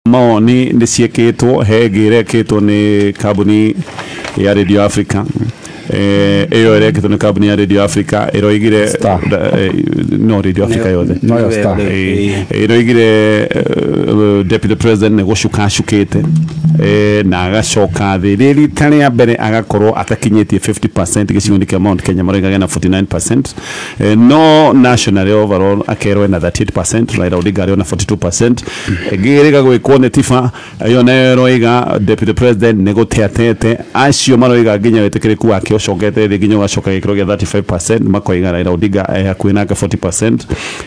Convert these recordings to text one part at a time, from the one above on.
maoni nĩ ciĩkĩtwo hegĩre kĩtwo nĩ kambuni ya Radio Africa eyo ĩrekĩtwo nĩ kambuni ya Radio Africa ĩroigire no Radio Africa yothe no Star ĩroigire Deputy President nĩ gũcukacukĩte na agacoka thĩ rĩrĩ tarĩ ya mbere agakorwo atakinyĩtie 50% gĩcigo-inĩ kĩa Mount Kenya maroigaga na 49%, no national overall akerwo na 38%, Raila Odinga arĩ na 42%. Gĩrĩga gwĩkwo nĩ tiba yo neroiga Deputy President nĩ gũteatete acio maroiga nginya wĩtĩkĩrĩku wake ũcokete thĩ nginya ũgacoka gĩkĩro gĩa 35%, makoiga Raila Odinga hakuhĩ nake 40%.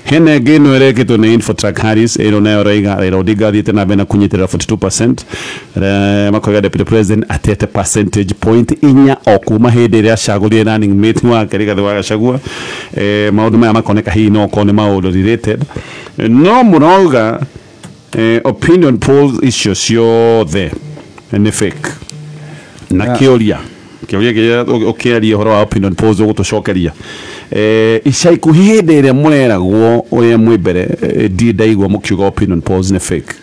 Hene ngĩno ĩrekĩtwo nĩ Infotrack Harris ĩno nayo roiga Raila Odinga thiĩte na mbere na kunyitĩrĩra 42%, makoiga Deputy President atete percentage point inya o kuma hĩndĩ ĩrĩa acagũrire running mate wake Rigathĩ wa Gachagua. Maũndũ maya makoneka hihi no ko nĩ maũndũ related, no mũrauga opinion polls icio ciothe nĩ fake na kĩũria kĩrĩa ũkĩaria ũhoro wa opinion polls ũgũtũcokeria ica ikuhĩ hĩndĩ ĩrĩa mũreragwo ũrĩa mwĩ mbere ndaigua mũkiuga opinion polls nĩ fake,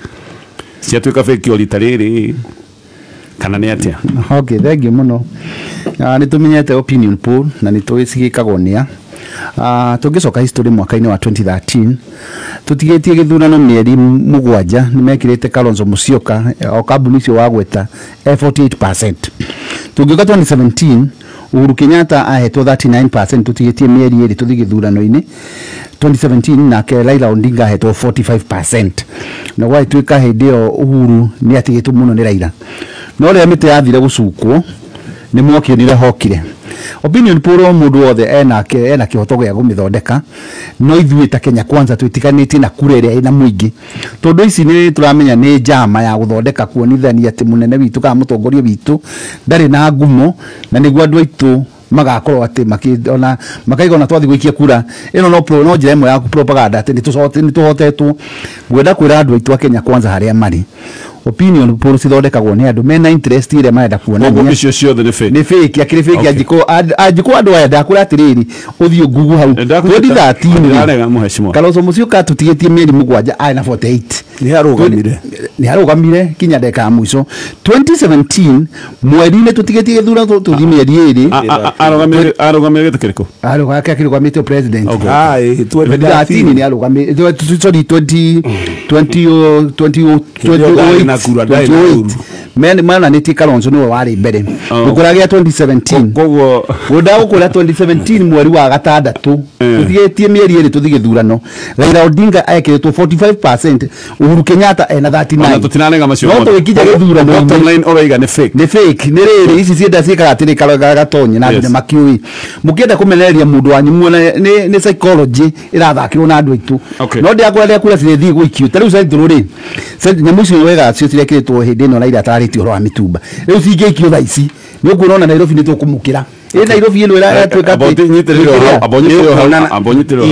ciatuĩka fake o rita rĩrĩ kana nĩ atĩa? Okay, thank you mũno. Nĩ tũmenyete opinion poll na nĩ tũgĩcigĩkagwo nĩa tũngĩcoka history mwaka-inĩ wa 2013 tũtigĩtie gĩthurano mĩeri mũgwanja nĩ mekĩrĩte Kalonzo Musyoka o kambuni icio wa gweta 48%. Tũngĩoka 2017 Uhuru Kenyatta ahetwo 39%, tũtigĩtie mĩeri ĩrĩ tũthi gĩthurano-inĩ 2017 nake Raila Odinga ahetwo 45%. Na gwatuĩka hĩndĩ ĩyo Uhuru nĩ atigĩtwo mũno nĩ Raila, no rĩrĩa mĩtĩ yathire gũcukwo nĩ mwokĩonire hokire. Opinion poll mũndũ wothe ena kĩhoto gĩa gũmĩthondeka, no ithuĩ ta Kenya Kwanza twĩtikanĩtie na kura ĩrĩa ĩna mũingĩ, tondũ ici nĩ tũramenya nĩ njama ya gũthondeka kuonithania atĩ mũnene witũ kana mũtongoria witũ ndarĩ na ngumo, na nĩguo andũ aitũ magakorwo atĩ makiona makaiga na twathi gũikia kura ĩno no njĩra ĩmwe ya propaganda atĩ nĩ tũhotetwo. Ngwenda kwĩra andũ aitũ a Kenya Kwanza harĩa marĩ, opinion poll cithondekagwo nĩ andũ mena interest iria marenda kuonania icio ciothe nĩ fake. Nĩ fake, akĩrĩ fake. Angĩko andũ aya ndakũra atĩrĩrĩ ũthiĩ Google hau 2013 Kalonzo Musyoka tũtigĩtie mĩeri mũgwanja arĩ na 48, nĩ arũgamire kinya ndeka ya mũico. 2017 mweri-inĩ tũtigĩtie gĩthurano tũthi mĩeri ĩrĩ arũgamire gĩtĩkĩrĩku arũgamĩte president 2013 nĩ arũgamire sorry 2028 mana nĩ Kalonzo nĩwe warĩ mbere gũkũragia 2017 koguo gũkũra 2017 mweri wa gatandatũ tũtigĩtie mĩeri ĩrĩ tũthi gĩthurano. Raila Odinga ekĩrĩtwo 45%, Uhuru Kenyatta ena 39. Tũtinanega macio no tũgĩkinya gĩthurano bottom line oiga nĩ fake, nĩ fake. Nĩ rĩrĩ ici cienda ciĩkaga atĩrĩ gatonye na andũ makiũi mũkĩenda kũmenereria mũndũ wanyu muona nĩ psychology ĩrathakĩrwo na andũ aitũ, no ndĩakũrĩa kura cithi gũikio tarĩu centro rĩ nyamũ icio wega cio cirekĩrĩtwo hĩndĩ ĩno Raila atarĩtio ũhoro wa mitumba rĩu cingĩikio thaa ici nĩ ũkuona Nairobi nĩ tũkũmũkĩra Nairobi ĩno ĩratwĩka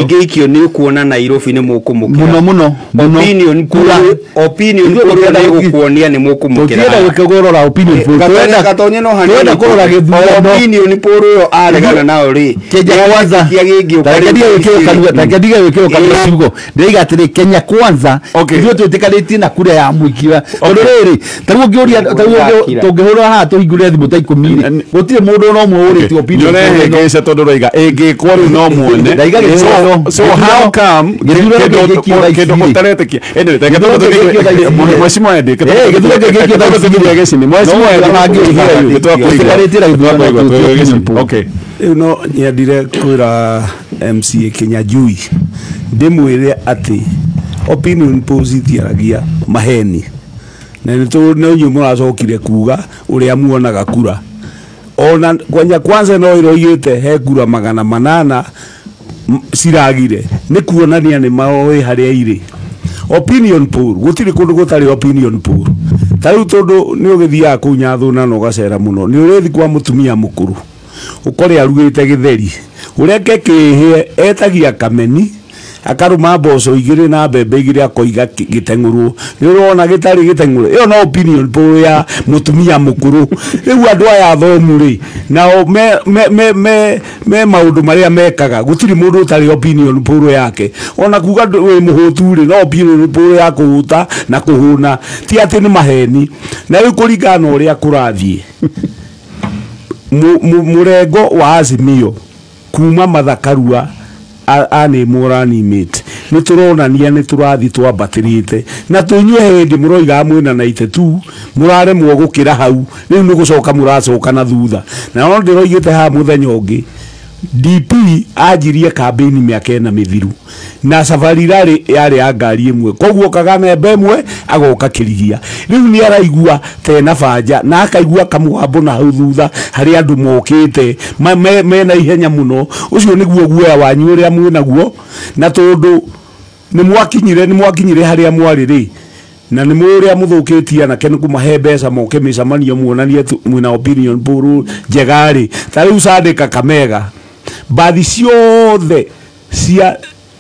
ingĩikio nĩ ukuona Nairobi nĩ mũkũmũkĩra mũno opinion nĩ gũkuonia nĩ mũkũmũkĩra. Tũtienda gũkĩgorora opinion gatonye no hanene kũrora gĩthurano opinion poll ũyũ aregana nao rĩ Kenya Kwanza takiadiga wĩkĩrwo kanua ciugo ndĩraiga atĩrĩ Kenya Kwanza ithuĩ twĩtĩkanĩtie na kura ya mũikia tondũ rĩrĩ tarĩu ũngĩũria tũngĩhũra haha tũhingũre thimũ ta 10 gũtirĩ mũndũ no ũmwe ũrĩtio opinion nĩgeca tondũ roiga ĩngĩkwo rĩu no muone so how come kĩndũ mũtaretĩkia mheshimiwa Edi no nyendire kwĩra MCA Kenya Jui ndĩmwĩre atĩ opinion polls itiaragia maheni, na nĩ inyuĩ mũracokire kuga ũrĩa muonaga kura. Ona Kenya Kwanza no ĩroigĩte he kura 800 ciragire, nĩ kuonania nĩ maoĩ harĩa irĩ. Opinion poll gũtirĩ kũndũ gũtarĩ opinion poll. Tarĩu tondũ nĩ ũgĩthiaga kũu Nyathũna na ũgacera mũno nĩ ũrĩthi kwa mũtumia mũkũrũ ũkore arugĩte gĩtheri ũreke kĩhĩe etagia kameni akaruma mboco igire na mbembe igire akoiga gitenguru ni urona gitari gitenguru iyo no opinion poll ya mutumia mukuru riu andu aya thomu ri nao me maundu maria mekaga gutiri mundu utari opinion poll yake ona kuga we muhutu ri no opinion poll ya kuhuta na kuhuna ti ati ni maheni na riu kuringana uria kurathie murengo wa Azimio kuma mathakarua ani morani mate ni turonania ni turathi twambatirite na tunywe hindi muroiga mwina na itetu murare mwo gukira hau riu ni gucoka muracoka na thutha na no ndiroigite ha muthenya ungi DP ajirie campaign miaka ena mithiru na safari yari ya ngari imwe koguo Kagame bemwe agoka kirigia riu ni araigua tena banja na akaigua kamwambo na hau thutha hari andu mokite mena ihenya muno ucio niguo guoya wanyu uria mwina guo na tondu ni mwakinyire haria mwari ri na ni muria muthukitie na kenu kumahe mbeca moke micamanio muonanie mwina opinion poll njegari ta riu Sandika Kamega bathi ciothe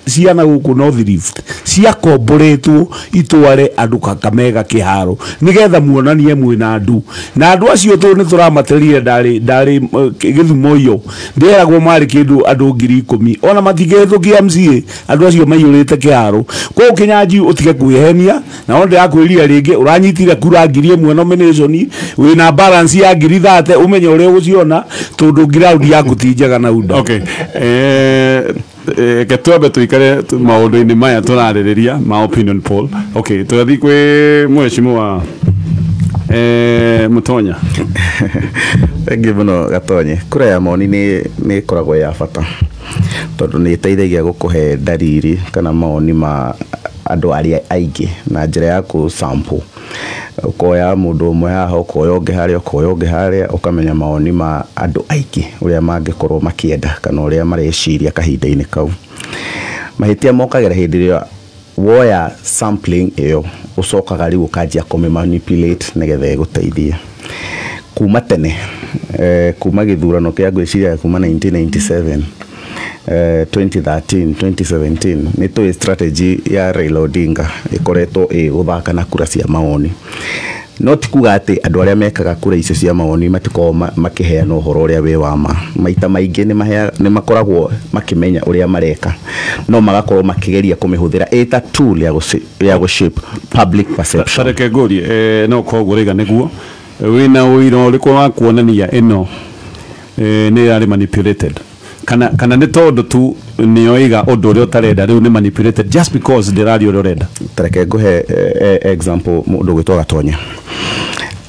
cia na guku North Rift cia komboretwo itware andu Kakamega kiharo nigetha muonanie mwina andu na andu acio tu ni turamaterire ndari Githumo iyo ndiragwo mari kindu andu 10,000 ona matigethũkia MCA andu acio maiyurite kiharo kwa Kinyanji utige kwihenia na onde yakwiria ringi uranyitire kura 1,000 nomination wina balance ya 30 umenye uria uguciona tondu ground yaku ti njega na unda. Okay, ketwambe tuikare maundu-ini maya turaririria ma opinion poll. Okay, turathi kwi mheshimiwa Mutonya. Thank you muno Gatonye. Kura ya maoni ni koragwo ya bata tondu ni iteithagia gukuhe dariri kana maoni ma andu aria aingi na njira ya ku sample ukoya mundu umwe haha ukoya ungi haria ukamenya maoni ma andu aingi uria mangikorwo makienda kana uria mareciria kahinda-ini kau mahitia mokagira hindi ria woya sampling iyo ucokaga riu ukanjia kome manipulate nigetha iguteithia kuma tene kuma githurano kia gwiciria kuma 1997 2013 2017 ni to strategy ya Raila Odinga ikoretwo guthaka na kura cia maoni not kuga ati andu aria mekaga kura icio cia maoni matiko makiheana uhoro uria we wama maita maingi ni makoragwo makimenya uria mareka no magakorwo makigeria kumihuthira eta tool ya go shape public perception. Tareke ngori no koguriga niguo wina uiro uriku wa kuonania ino ni ari manipulated kana ni tondu tu nioiga undu uria utarenda riu ni manipulated just because ndirari uria urenda. Tareke nguhe example mundu gwitwa Gatonya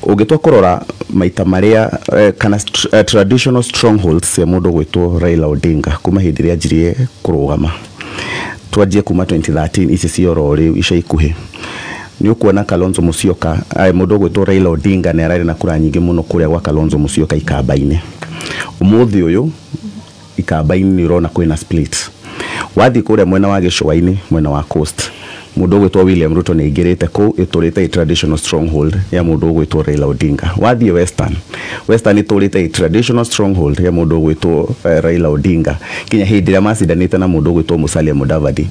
ugitwa kurora maita maria kana traditional strongholds ya mundu gwitwa Raila Odinga kuma hindi ria njirie kurugama twanjie kuma 2013 ici cioro riu ica ikuhi ni ukuona Kalonzo Musyoka mundu gwitwa Raila Odinga ni arari na kura nyingi muno kuria gwa Kalonzo Musyoka ikamba-ini umuthi uyu ikamba-ini ni urona kwina split wathi kuria mwena wa Gicua-ini mwena wa coast mundu gwitwa William Ruto ni ingirite ku iturite traditional stronghold ya mundu gwitwa Raila Odinga wathi western iturite traditional stronghold ya mundu gwitwa Raila Odinga kinya hindi ria macindanite na mundu gwitwa Musalia Mudavadi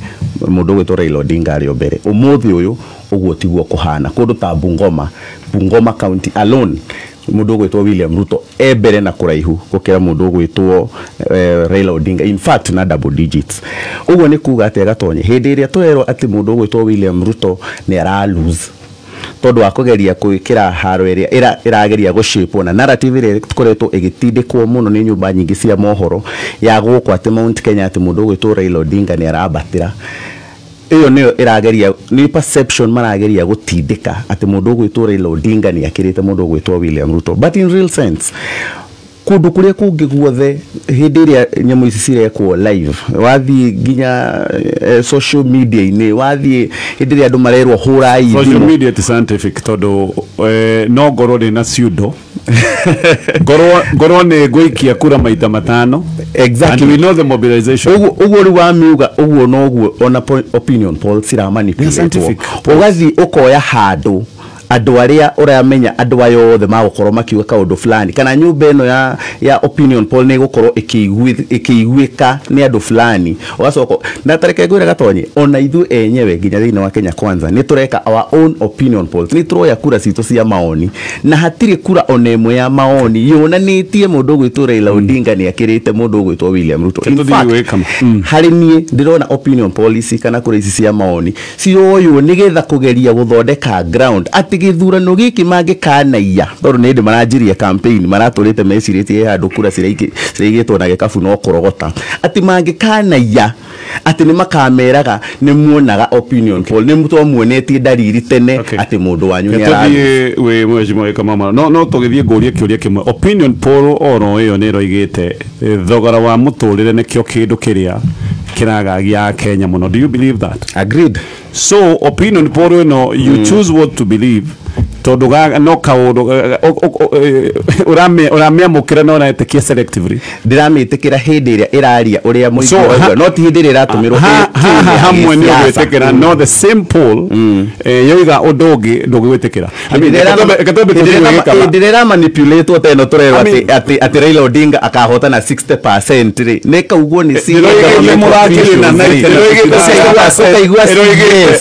mundu gwitwa Raila Odinga ari obere umuthi uyu uguo tiguo kuhana kundu ta Bungoma county alone mundu gwitwa William Ruto ebere na kuraihu gukira mundu gwitwa Raila Odinga in fact na double digits uguo ni kuga ati Gatonye hindi iria twero ati mundu gwitwa William Ruto ni ara lose tondu akugeria kuikira haro iria irageria gushape na narrative iria tukoretwo igitindikwo muno ni nyumba nyingi cia mohoro ya guku ati Mount Kenya ati mundu gwitwa Raila Odinga ni arabatira iyo niyo irageria ni perception marageria gutindika ati mundu gwitwa Raila Odinga ni akirite mundu gwitwa William Ruto but in real sense kundu kuria kungi guothe hindi iria nyamu ici cirekwo live wathi nginya social media ini wathi hindi iria andu marerwo hurai social media ti scientific todo no ngoro ri na pseudo ngoro ni guikia kura maita matano exactly and we know the mobilization uguo ri wa miuga uguo no guo on opinion poll cira manipulate ugathi ukoya handu andu aria uramenya andu ayo othe magukorwo makiuga kaundu fulani kana nyumba ino ya opinion poll ni gukorwo ikiiguika ni andu fulani ugacoka na tareke ngwira gatonye ona ithu enyewe nginya thiini wa Kenya Kwanza ni tureka our own opinion polls ni turoya kura citu cia maoni na hatire kura ona imwe ya maoni yonanitie mundu gwitwo Raila Odinga ni akirite mundu gwitwo William Ruto in fact hari nie ndirona opinion policy kana kura ici cia maoni cioyo nigetha kugeria guthondeka ground ati githurano giki mangikanaia tondu ni ndi maranjiria campaign maraturite meciritie handu kura ciraigitwo na gikabu no kurogota ati mangikanaia ati ni makameraga ni muonaga opinion poll ni mtu muonetie dariri tene ati mundu wanyu ni arathie we mheshimiwa Kameme no tugithie nguria kiuria kimwe opinion poll oro iyo ni roigite thogora wa muturire ni kio kindu kiria kiragagia Kenya muno. Do you believe that? Agreed. So opinion poll no you choose what to believe tondu no kaundu uramia mukira no na etikia selectively ndirametikira hindi iria iraria uria muico no ti hindi iria iratumirwo hamwe ni gwitikira no the same poll yoiga undugi ndugwitikira ndirera manipulate woteno turero ati Raila Odinga akahota na 60% ri ne kaugwo ni si murakiri na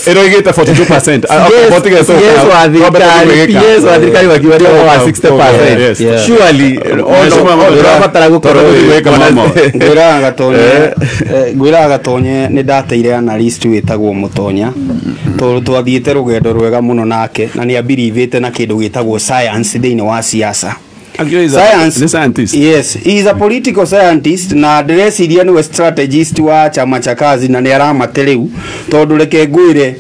eroigite 42% yes wathirikari wakiwaria wa 60% surely rabatara gukorwo gwira gatonye ni ndateire analyst witagwo Mutonya tondu twathiite rugendo rwega muno nake na ni abirivite na kindu gitagwo science thiini wa siasa. Scientist. Yes, he is a political scientist na ndreciria ni strategist wa chama cha kazi na ni aramate riu tondu reke ngwire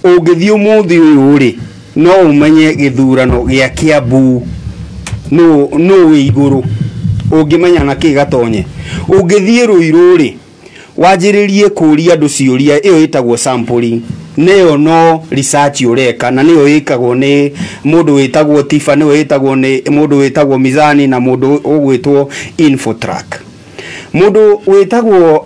ungithii umuthi uyu ri no umenye githurano gia Kiambu no iguru ungimenya na kigatonye ungithii Ruiru ri wajiririe kuria andu ciuria iyo itagwo sampling neyo no research ureka na neyo ikagwo ni mundu witagwo Tifa neyo itagwo ni mundu witagwo Mizani na mundu ugwitwo Infotrack mundu witagwo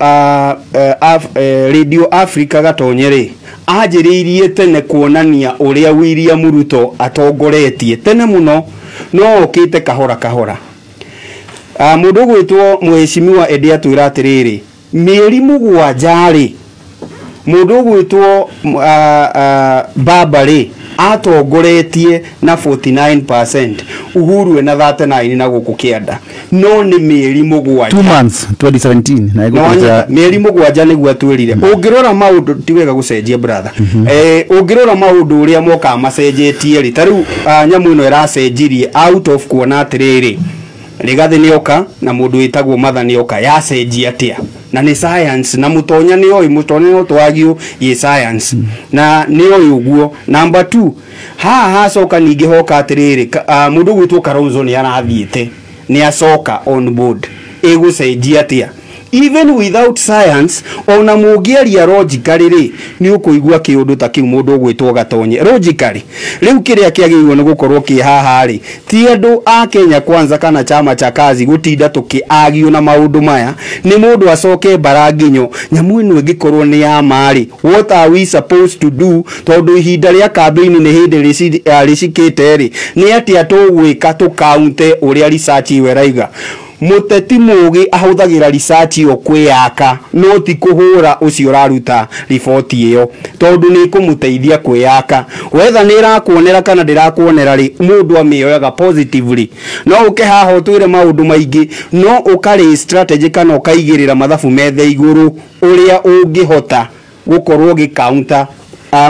Radio Africa gatonye ri ajiririe tene kuonania uria William Ruto atongoretie tene muno no okite kahora mundu gwitwo mheshimiwa Edia twira atiriri mieri mugwanja ri mundu gwitwo Babari atongoretie na 49%, Uhuru na 39 na guku kianda no ni mieri mugwanja 2 months 2017 na igukuja mieri mugwanja niguo atwirire ungirora maundu ti wega gucenjia brother ungirora maundu uria moka macenjetie ri taru nyamu ino iracenjirie out of kuona atiriri Rigathi nioka na mundu witagwo Matha nioka yacenjia atia na ni science na Mutonya ni oi Mutonya no twagio ye science na ni oi uguo. Number 2 ha soka ningi hoka atiriri mundu gwitwo Kalonzo ni arathiite ni acoka on board egucenjia atia even without science ona mugiaria logically ri ni ukuigua kiundu ta kiu mundu gwitwo Gatonye logically riu kiria kiagirwo ni gukorwo ki haha ri ti andu a Kenya Kwanza kana chama cha kazi gutinda tukiagio na maundu maya ni mundu acoke Mbaranginyo nyamu ino igikorwo ni ya mari what are we supposed to do tondu ihinda ria campaign ni hindi ricikite ri ni atia tugwika tukaunte uria research weraiga muteti mugi ahuthagira research yo kwiyaka no ti kuhura ucio raruta report iyo tondu ni kumuteithia kwiyaka wetha ni irakuonera kana ndirakuonera ri mundu amioyaga positively no uke haho twire maundu maingi no ukari strategy kana ukaigirira mathabu methe iguru uria ungihota gukorwo gikaunta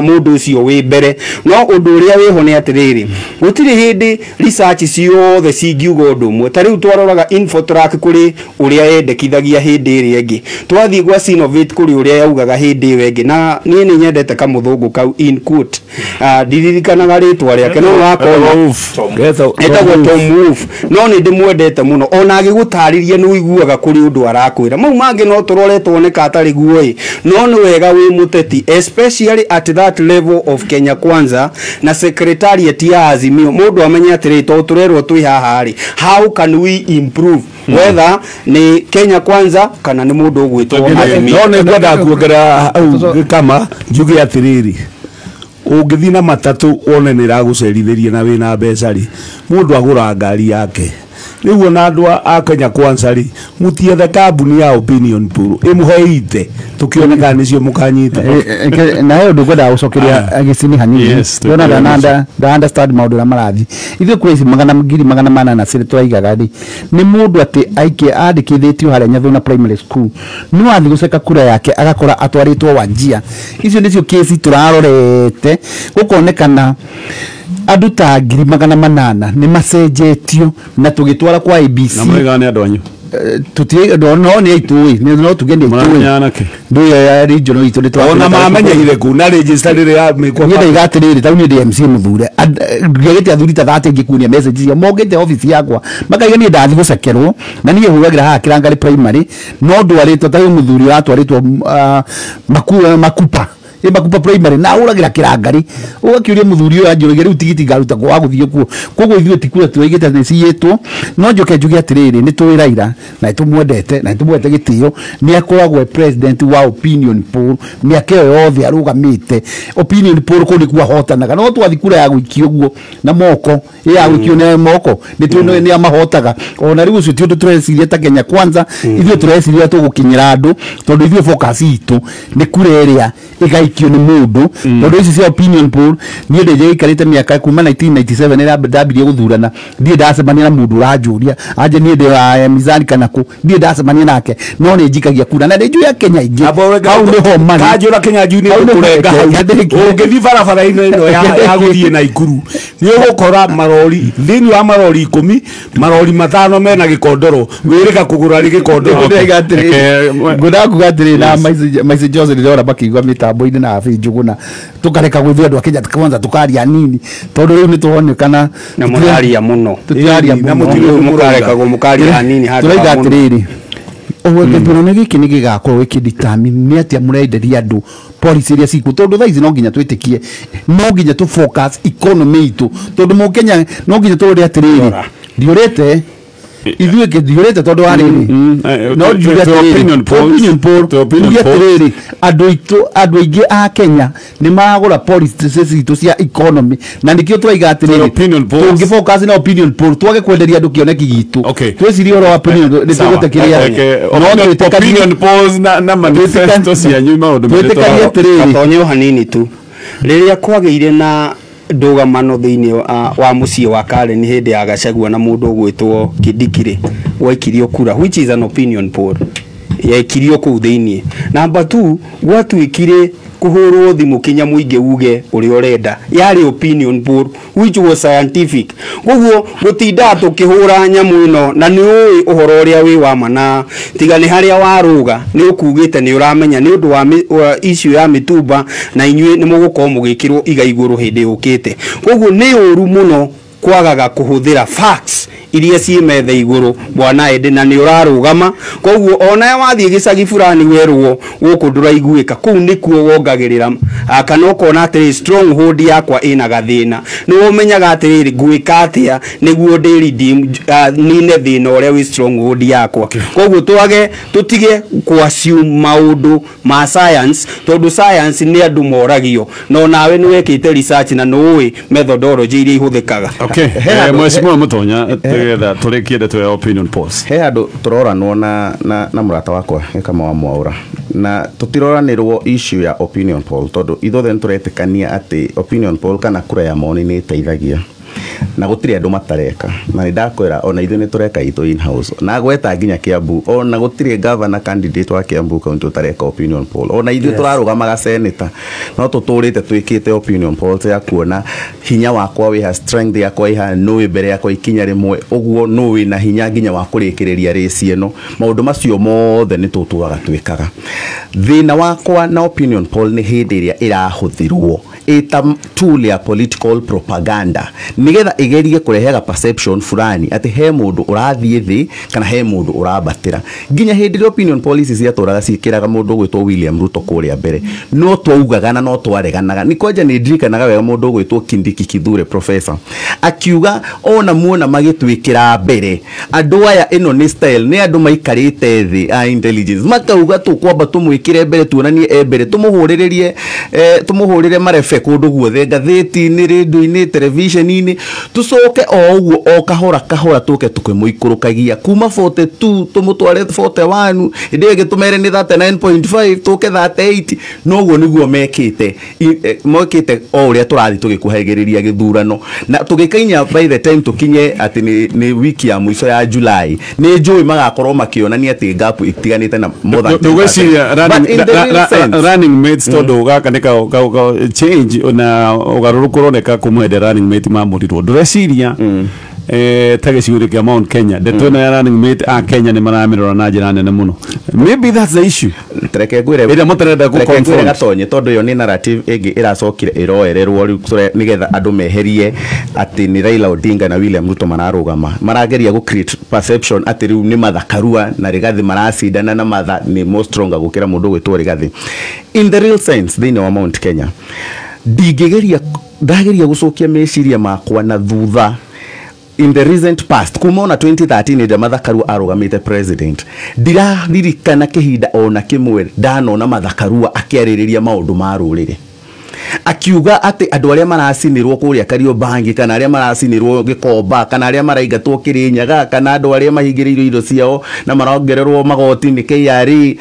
mundu ucio wi mbere no undu uria wiho ni atiriri gutiri hindi research ciothe cingiuga undu mwe tariu twaroraga Infotrack kuri uria yendekithagia hindi iri ingi twathii gwa Sinovate kuri uria yaugaga hindi iyo ingi na nie ni nyendete kamuthungu kau in quote ndiririkanaga ritwa riake no wakona etagwo Tom Wolf no ni ndimwendete muno ona agigutaririe ni uiguaga kuri undu arakwira mau mangi no turore tuoneka atari guoi no ni wega wi muteti especially at that level of Kenya Kwanza na secretariat ya Azimio mundu amenya atiri to turerwo twi haha ri how can we improve whether ni Kenya Kwanza kana ni mundu gwitwo Azimio no ni ngwenda kuongera kama njuge atiriri ũngĩthiĩ na matatũ wone nĩ ĩragũcerithĩria na wĩna mbeca rĩ mũndũ agũra ngari yake rĩu ona andũ a Kenya Kwanza rĩ mũtiethe kambuni ya opinion poll ĩmũheite tũkĩoneka nĩcio mũkanyita na hiyo ndio kwenda gucokeria gicini hanini ndona da understand maundu na marathi ithuĩ kwĩ magana mana na cire twaigaga rĩ nĩ mũndũ atĩ aikie andĩkithĩtio harĩa Nyathuna primary school no athi guceka kura yake agakora atwarĩtwo Wajia icio nĩcio kesi turarorete gukonekana andũ ta 800 nĩ macenjetio na tũgĩtwara kwa ABC na mũigane andũ anyu tutie no ni aitui ni no tugende aitui ndio ya regional itu nitwa ona mamenyire ku na register rire ya mekwa ndio igatirire tauni ndi MC muthure ngegete athuri ta 30 ngikunia message cia mogete office yakwa makaiga ni ndathi gucekerwo na niye hugagira ha kirangari primary no ndwaritwo tayo muthuri atwaritwo makupa Makupa primary na uragira kirangari ugakiuria muthuri uyu anjurige riu tigiti ngaruta kwa guthie kuo koguo ithuĩ tikura twigite ni ciyetwo no njoke njuge atiriri ni twiraira na tumwendete gitio ni akoragwo president wa opinion poll ni akeo yothe arugamite opinion poll ko ni kuahotanaga no twathi kura ya gwikio guo na moko ya gwikio na moko ni tu ni amahotaga ona riu ucio tiondo tureciria ta Kenya Kwanza ithuĩ tureciria tugukinyira andu tondu ithuĩ focus itu ni kura iria igaikio ni mundu tondu ici cia opinion poll ni ndeje ikarite miaka kuma 1997 ira ndabirie guthurana ndie ndacemania na mundu uranjuria anje ni ndi wa mizani kana ku ndie ndacemania nake no ni njikagia kura na ndeju ya Kenya ingi au ni ho mani kanjura Kenya juni kurenga ungithi barabara ino ya guthie na ikuru ni ugukora marori thini wa marori 10 marori 5 mena gikondoro wirika kugura ri gikondoro ngudakugatire na maize Jose ndora bakigwa mitambo-ini na Njuguna tukareka gwithia andu a Kenya Kwanza tukaria nini tondu riu ni tuonekana na muraria muno na mutiro mukareka go mukaria nini hatu turaiga atiriri githurano ni giki ni gigakorwo gikidetermine ni atia murenderia andu policy iria ciku tondu thaici no nginya twitikie no nginya tu focus economy itu tondu mu Kenya no nginya turore atiriri ndiurete ithuĩ ngĩthiũrĩte tondũ wa rĩrĩ no njuge opinion poll atirĩrĩ andũ aingĩ a Kenya nĩ maragũra policies citũ cia economy na nĩkĩo twaiga atirĩrĩ tũngĩfocus na opinion poll twage kwenderia andũ kĩoneki gitũ twĩcirie ũhoro wa opinion nĩtũgũte kĩrĩa no opinion polls na manifesto cianyu maũndũ twĩtĩkarie atirĩrĩ gatonyo hanini tu rĩrĩa kwagĩire na ndugamano thiini wa muciĩ wa Karen hindi ya Gachagua na mundu gwitwo Kidikire waikirio kura which is an opinion poll yaikirio kuu thiini number 2 gwatuikire kuhurwo thimu Kenya muingi uge uri urenda yari opinion poll which was scientific guguo gutinda tukihura nyamu ino na ni ui uhoro uria wi wa mana tiga ni haria waruga ni ukugite ni uramenya ni undu wa issue ya mitumba na inyue ni mugukorwo mugikirwo iga iguru hindi ukite guguo ni uru muno kwagaga kuhuthira facts iria ci methe iguru bwana ende na ni urarugama koguo ona wathie gicagi fulani werwo guku nduraiguika kuu nikuo wongagirira kana ukona atiri stronghold yakwa ina gathina ni umenyaga atiri gwika atia niguo ndi redeem nine thina uria wi stronghold yakwa koguo twage tutige kuassume maundu ma science tondu science ni andu moragio no nawe ni wekite research na no methodology iria ihuthikaga mheshimiwa Mutonya getha turekiende twe opinion polls he andu turoranwo na murata wakwa kama wa Mwaura na tutiroranirwo issue ya opinion poll tondu ithothe turetikania ati opinion poll kana kura ya maoni ni teithagia na gutiri andu matareka na ndakwira ona ithu ni tureka itu in house na gweta nginya Kiambu ona gutiri governor candidate wa Kiambu county utareka opinion poll ona ithu turarugamaga senator no tuturite twikite opinion polls ya kuona hinya wakwa wi ha strength yakwa iha no mbere yakwa ikinya rimwe uguo no wi na hinya nginya wa kurikiriria race eno maundu macio mothe ni tutuaga twikaga thina wakwa na opinion poll ni hindi iria irahuthirwo ita tool ya political propaganda nigetha igerie kurehega perception fulani ati he mundu urathie thi kana he mundu urabatira nginya hindi opinion policies ya turaga cikiraga mundu gwitwo William Ruto kuria mbere no twaugaga na no twareganaga nikoja ni ndirikanaga wega mundu gwitwo Kindiki Kithure professor akiuga ona muona magitwikira mbere andu aya ino ni style ni andu maikarite thi intelligence makauga tukwamba tumwikire mbere tuonanie mbere tumuhuririe marebe tuce kundu guothe ngatheti-ini radio-ini television-ini tucoke o uguo o kahora tuke tukimuikurukagia kuma 42 tumutware 41 indi gitumere ni 39.5 tuke 38 noguo niguo mekite o uria turathi tugikuhegeriria githurano na tugikainya by the time tukinye ati ni wiki ya mwisho ya July ni njui magakorwo makionania ati gap itiganite na more than running mates todo gakanika change na ugaruruko roneka kumwende running mate mamurirwo ndureciria tagiciuri kia Mount Kenya detona ya running mate a Kenya ni maramirwa na njira nene muno. Maybe that's the issue. Treke gwire ira mutarenda ku confront gatonye tondu yo ni narrative igi iracokire iroererwo riu nigetha andu meherie ati ni Raila Odinga na William Ruto mararugama marageria gu create perception ati riu ni mathakarua na Rigathi maracindana na matha ni more stronger gukira mundu gwitwo Rigathi. In the real sense thini wa Mount Kenya ndageria gucokia meciria makwa na thutha. In the recent past kuma ona 2013 ida mathakarua arugamite president ndiraririkana kihinda ona kimwe ndanona mathakarua akiaririria maundu ma rurire akiuga ati andu aria maracinirwo kuria Kariobangi kana aria maracinirwo Gikomba kana aria maraigatwo Kirinyaga kana andu aria mahingiriirwo indo ciao na marongererwo magoti ni KRA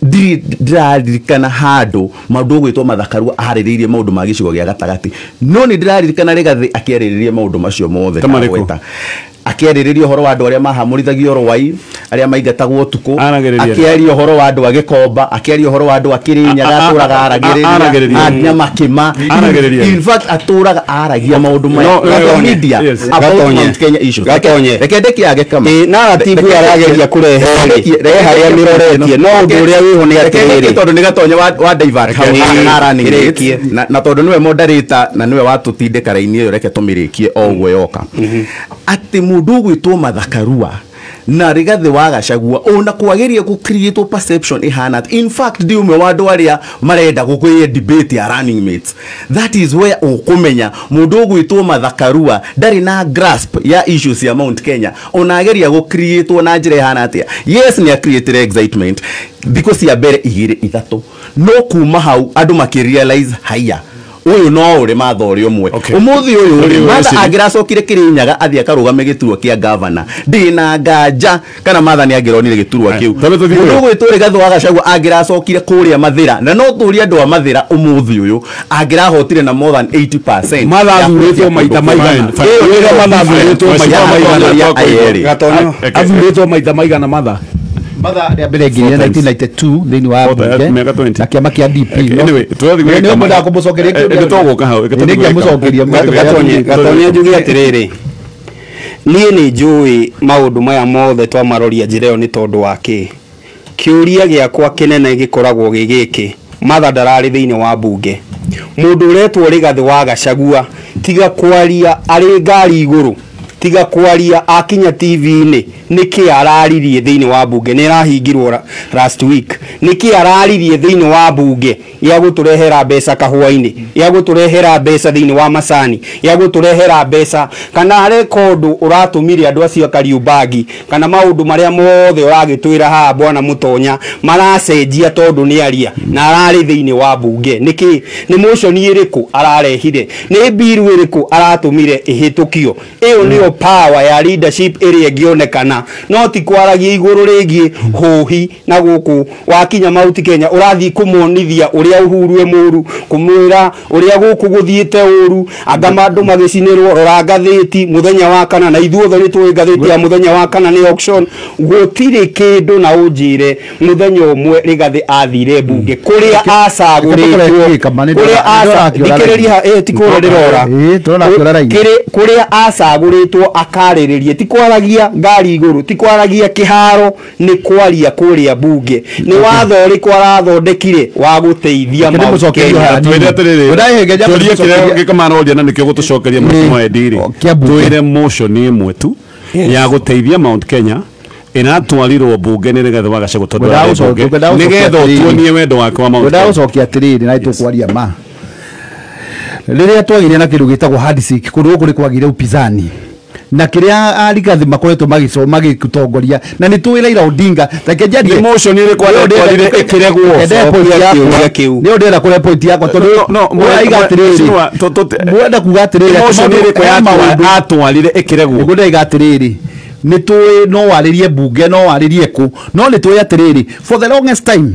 ndiraririkana handu maundu gwitwo mathakarua ariririe maundu ma gicigo gia gatagati no ni ndiraririkana Rigathi akiariririe maundu macio mothe gweta akiaririria horo wa andu aria mahamurithagia Rwai aria maingatagwo tuku akiaria horo wa andu a Gikomba akiaria horo wa andu a Kirinyaga aturaga aragiriria anya makima in fact aturaga aragia maundu ma media about Mount Kenya issue reke ndekiage kama narrative arageria kurehe haria miroretie no undu uria wiho ni atiriri tondu ni gatonya wa divert na tondu niwe moderator na niwe watutindika raini iyo reke tumirikie o uguo yoka ati mundu gwitwo mathakarua na Rigathi wa Gachagua ona kwageria ku create perception ihana. In fact ndiume wandu aria marenda gukuye debate ya running mates. That is where ukumenya mundu gwitwo mathakarua ndari na grasp ya issues ya Mount Kenya ona ageria ku create na njira ihana atia. Yes ni a create excitement because ya bere igire ithatu no kuma hau andu makirealize haya uyu no uri mathori umwe umuthi uyu matha agiracokire Kirinyaga athia karugame giturwa kia governor ndina nganja kana matha ni agironire giturwa kiu mundu gwitwo Rigathi wa Gachagua agiracokire kuria Mathira na no turi andu a Mathira umuthi uyu agirahotire na more than 80% matha thuritwo maita maigana matha thuritwo maita maigana gatonyo athuritwo maita maigana matha ya mbere nginya 1992 thini wa bunge na kiama kia DP anyway twathi ni mo ndako mucokeria kiu twoguka hau gatonya njugi atiriri nie ni njui maundu maya mothe twamaroria njireo ni tondu waki kiuria giakwa kinene gikoragwo gigiki matha ndarari thini wa bunge mundu uretwo Rigathi wa Gachagua tiga kwaria ari ngari iguru tiga kwaria akinya TV-ini niki araririe thini wa bunge ni rahingirwo last week niki araririe thini wa bunge ya guturehera mbeca kahua-ini ya guturehera mbeca thini wa macani ya guturehera mbeca kana rekordu uratumire andu acio Kariobangi kana maundu maria mothe uragitwira ha bwana Mutonya maracenjia tondu ni aria na arari thini wa bunge niki ni motion iriku ararehire ni bill iriku aratumire ihitukio iyo ni power ya leadership area gionekana no ti kwaragia iguru rigi hohi na guku wakinya Mount Kenya urathi kumonithia uria uhuru muru kumwira uria guku guthiite uru agama andu magicinirwo rora ngatheti muthenya wa kana na ithuothe ni twi ngatheti ya muthenya wa kana ni auction gutire kindu na unjire muthenya umwe Rigathi athire bunge kuria acaguritwo kuria acaguritwo tikura ndirora kuria acaguritwo akariririe ti kwaragia ngari iguru ti kwaragia kiharo ni kwaria kuria bunge ni watho ri kwarathondekire wa guteithia Kenya twende atiriri turia kire gikamana odia na nikyo gutucokeria mutumo ediri twire motion ni imwe tu ya guteithia Mount Kenya ina twarirwo bunge ni Rigathi wa Gachagua tondu nigetha tuonie wendo wake wa Mount Kenya ucokia atiriri na itukwaria riria twagire na kindu gitagwo handshake kundu kuri kwagire upinzani na kiria arigathi makoretwo magicoma gikutongoria na ni tuwira ira Odinga reke njari emotion ile kwa ndire ikiregwo ni ndira kure point yakwa tondu no aigatiriri mwenda kugatiriri emotion ile kwa yatu atwarire ikiregwo ngunda igatiriri ni tuwe no waririe bunge no waririe ku no ni tuwe atiriri for the longest time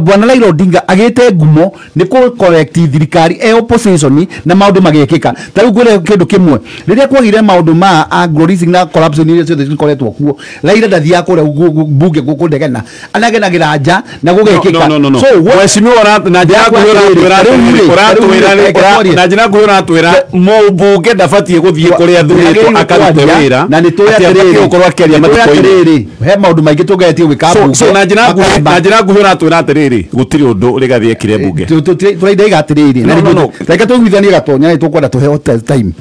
bwana Raila Odinga agite ngumo ni ko correct thirikari opposition na maundu magekika tariu ngwire kindu kimwe riria kwagire maundu ma agro-leasing na corruption ile ciothe cikoretwo kuo Raila ndathia kure bunge guku ndegena anagenagira nja na gugekika so mheshimiwa na njira kuhura twira mo bunge ndabatie guthie kuria thurito akarute wira na ni tuyatiriri ukorwa akeria matikoiri he maundu maingi tugetie gwika bunge so na njira kuhura twira atiriri gutiri undu rigathie kire bunge turaida igatiriri na reka tuguithanie gatonya tukwenda tuheo time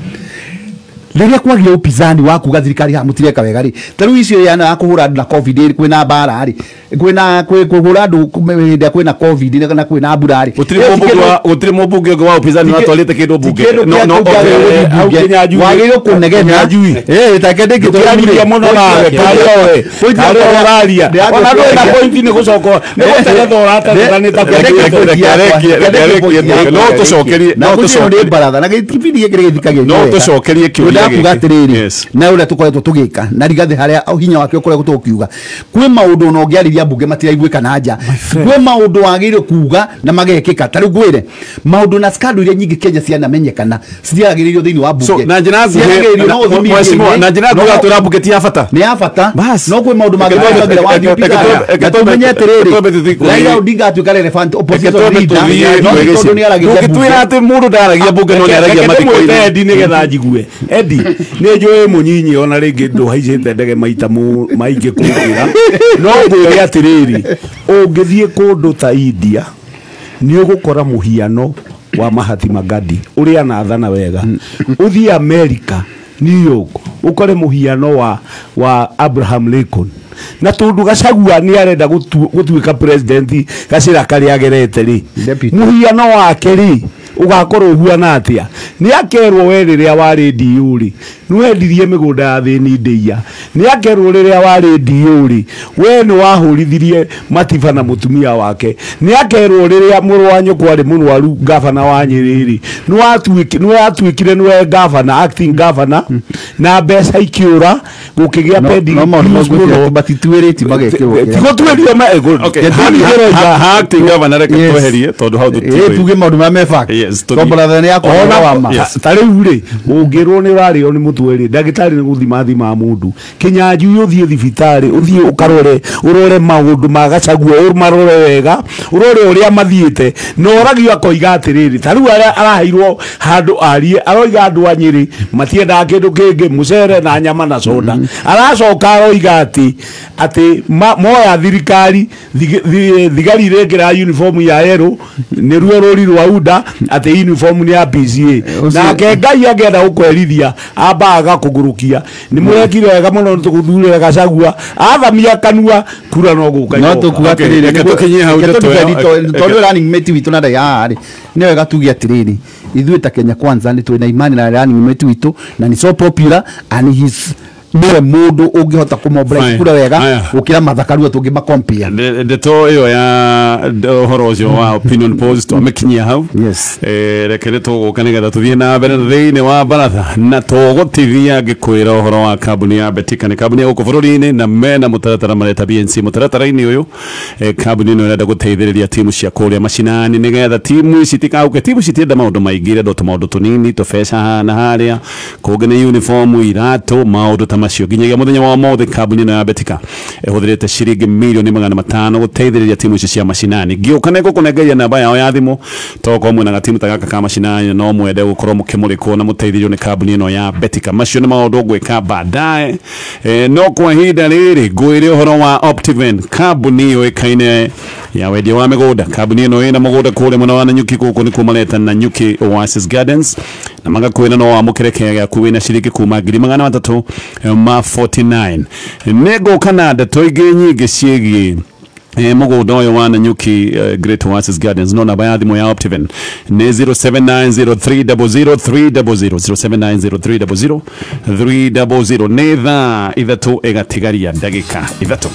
riria kwagia upinzani wa kuga thirikari hamutireka wega ri taru icio yana kuhura na covid kwina mbara ri kwina kuhura andu hinde kwina covid na kwina mbura ri gutiri mubunge wa upinzani watwarite kindu bunge no wagire kunegena takende gituria muno nawe kari oraria ona na point ni gucoko ni guterethora taranita no tucokerie Mbaratha na gitibidi gikire githikagie no tucokerie kugatiriri na ule tukoretwo tugika na rigathi haria hinya wake ukoretwo tukiuga kwi maundu no ngiariria bunge matiraiguika na nja kwi maundu wagire kuuga na magekika tari gwire maundu na skadu iria nyingi Kenya cianamenyekana cithiagiririo thiini wa bunge so na njira mheshimiwa na njira kuga twira bunge ti ya bata ni ya bata no kwi maundu magiragira wa DP gatumenye tiriri Raila Odinga atuika relevant opposition leader no tondu ni aragia twira ati mundu ndaragia bunge no ni aragia matikoini endi nigetha njigue endi ni njui munyinyi ona ringi nduhaicite ndege maita maingi kugira no ngwire atiriri ungithie kundu ta India ni ugukora muhiano wa Mahatma Gandhi uria nathana wega uthie America New York ukore muhiano wa Abraham Lincoln na tundu Gachagua ni arenda gutuika president gacira kari agerete ri muhiano wake ri ugakorwo huana atia ni akerwo we riria wari ndiuri nwendirie migunda ya thini ndeia ni akerwo riria wari ndiuri we ni wahurithirie matiba na mutumia wake ni akerwo riria muru wa nyukwa ri munwaru gavana wa Nyiriri ni atuikire niwe gavana acting governor na mbeca ikiura gukigia pendi no batituiriti magekirwo tigotwerio ma acting governor reke tweherie tondu hau tuge maundu ma mefak Mbaratha ni yakona wama tariu ri ungirwo ni rario ni mutweri ndagitari ni guthima mundu kinyanju uthie thibitari uthie ukarore urore maundu ma Gachagua umarore wega urore uria mathiete no oragio akoiga atiriri tariu araheirwo handu arie aroiga andu a Nyeri matienda kindu kingi mucere na nyama na soda aracoka aroiga ati moya thirikari thigari rengira uniform ya yero ni ruo ruri rwa UDA ati uniform ni ya PCA na Ngai agenda ukwerithia ambaga kugurukia ni murekire wega muno tuguthurira Gachagua athamia kanua kura no guka no tukugatirire tukinye hau tondu running mate witu na ndaya ni wega tugia tiriri ithuĩ ta Kenya Kwanza ni twina imani na running mate witu na ni so popular and his niwe mundu ungihota kumobilize kura wega ukira mathakaru tungi makompia ndeto iyo ya horo ucio wa opinion polls twamekinyia hau rekere tugukanigetha tuthie na mbere thiini wa Mbaratha na tugutithia ngikwira uhoro wa kambuni ya Betika ni kambuni ya bururi-ini na mena mutaratara mareta BNC mutaratara-ini uyu kambuni ino irenda guteithiriria timu cia kuria macinani nigetha timu citikauke timu citienda maundu maingire ndo maundu tunini tubesa na haria kugene uniform iratu maundu macio ginyagia muthenya wa mothe kambuni ino ya Betika ehuthirite ciringi milioni 500 guteithiriria timu icio cia macinani ngiukane gukunengeria namba yao ya thimu toko mwe na gatimu tagaka ka macinani no mwende gukorwo mukimurikwo na muteithirio ni kambuni ino ya Betika macio ni maundu gwika baadaye no kwa hinda riri ngwire uhoro wa Optiven kambuni iyo ikaine ya wendia wa migunda kambuni ino ina mugunda kule mwana wa Nanyuki kuko ni kumaleta na Nyuki Oasis Gardens na magakwina no wa mukerekea ya kuwina ciringi kuma 300 ma 49 nego Canada toige nyingi ciegi mugunda uyu wa Nanyuki Great Oasis Gardens no namba ya thimu ya Optiven ni 0790300300 0790300300 ni thaa ithatu igatigaria ndagika ithatu.